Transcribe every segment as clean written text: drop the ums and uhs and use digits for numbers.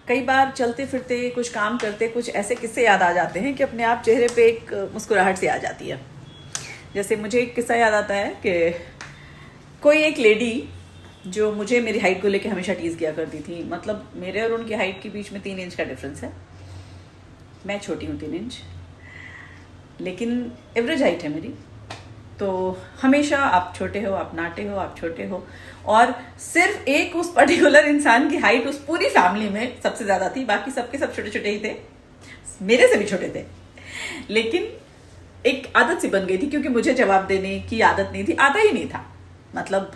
कई बार चलते फिरते कुछ काम करते कुछ ऐसे किस्से याद आ जाते हैं कि अपने आप चेहरे पे एक मुस्कुराहट सी आ जाती है। जैसे मुझे एक किस्सा याद आता है कि कोई एक लेडी जो मुझे मेरी हाइट को लेके हमेशा टीज किया करती थी, मतलब मेरे और उनकी हाइट के बीच में 3 इंच का डिफरेंस है। मैं छोटी हूँ 3 इंच, लेकिन एवरेज हाइट है मेरी। तो हमेशा आप छोटे हो, आप नाटे हो, आप छोटे हो, और सिर्फ एक उस पर्टिकुलर इंसान की हाइट उस पूरी फैमिली में सबसे ज्यादा थी। बाकी सबके सब छोटे छोटे ही थे, मेरे से भी छोटे थे। लेकिन एक आदत सी बन गई थी, क्योंकि मुझे जवाब देने की आदत नहीं थी, आता ही नहीं था। मतलब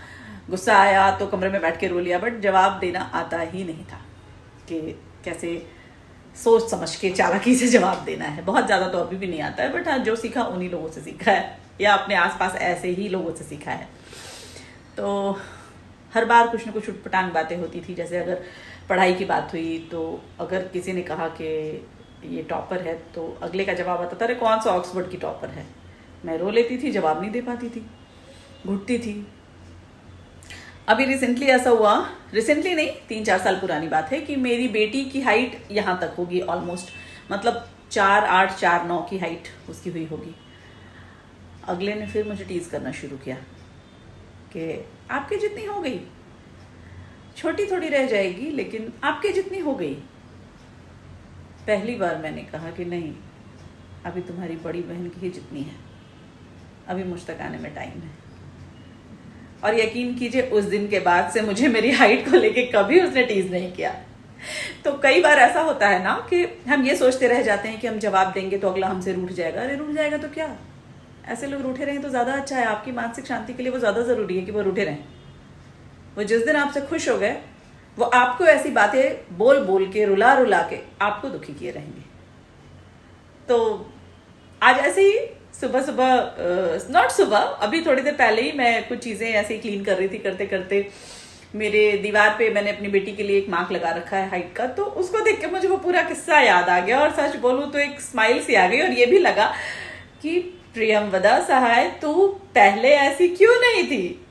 गुस्सा आया तो कमरे में बैठ के रो लिया, बट जवाब देना आता ही नहीं था कि कैसे सोच समझ के चालाकी से जवाब देना है। बहुत ज्यादा तो अभी भी नहीं आता है, बट हाँ, जो सीखा उन्हीं लोगों से सीखा है, या अपने आसपास ऐसे ही लोगों से सीखा है। तो हर बार कुछ न कुछ उटपटांग बातें होती थी। जैसे अगर पढ़ाई की बात हुई तो अगर किसी ने कहा कि ये टॉपर है, तो अगले का जवाब आता था, अरे कौन सा ऑक्सफोर्ड की टॉपर है। मैं रो लेती थी, जवाब नहीं दे पाती थी, घुटती थी। अभी रिसेंटली ऐसा हुआ, रिसेंटली नहीं, 3-4 साल पुरानी बात है, कि मेरी बेटी की हाइट यहाँ तक होगी ऑलमोस्ट, मतलब 4'8", 4'9" की हाइट उसकी हुई होगी। अगले ने फिर मुझे टीज करना शुरू किया कि आपके जितनी हो गई, छोटी थोड़ी रह जाएगी, लेकिन आपके जितनी हो गई। पहली बार मैंने कहा कि नहीं, अभी तुम्हारी बड़ी बहन की ही जितनी है, अभी मुझ तक आने में टाइम है। और यकीन कीजिए, उस दिन के बाद से मुझे मेरी हाइट को लेके कभी उसने टीज नहीं किया। तो कई बार ऐसा होता है ना कि हम ये सोचते रह जाते हैं कि हम जवाब देंगे तो अगला हमसे रूठ जाएगा। अरे रूठ जाएगा तो क्या, ऐसे लोग रूठे रहें तो ज्यादा अच्छा है। आपकी मानसिक शांति के लिए वो ज्यादा जरूरी है कि वो रूठे रहें। वो जिस दिन आपसे खुश हो गए, वो आपको ऐसी बातें बोल बोल के, रुला रुला के आपको दुखी किए रहेंगे। तो आज ऐसे ही सुबह सुबह, नॉट सुबह, अभी थोड़ी देर पहले ही मैं कुछ चीजें ऐसे ही क्लीन कर रही थी। करते करते मेरे दीवार पे मैंने अपनी बेटी के लिए एक मार्क लगा रखा है हाइट का, तो उसको देख के मुझे वो पूरा किस्सा याद आ गया। और सच बोलूं तो एक स्माइल सी आ गई, और ये भी लगा कि प्रियमवदा सहाय, तू पहले ऐसी क्यों नहीं थी।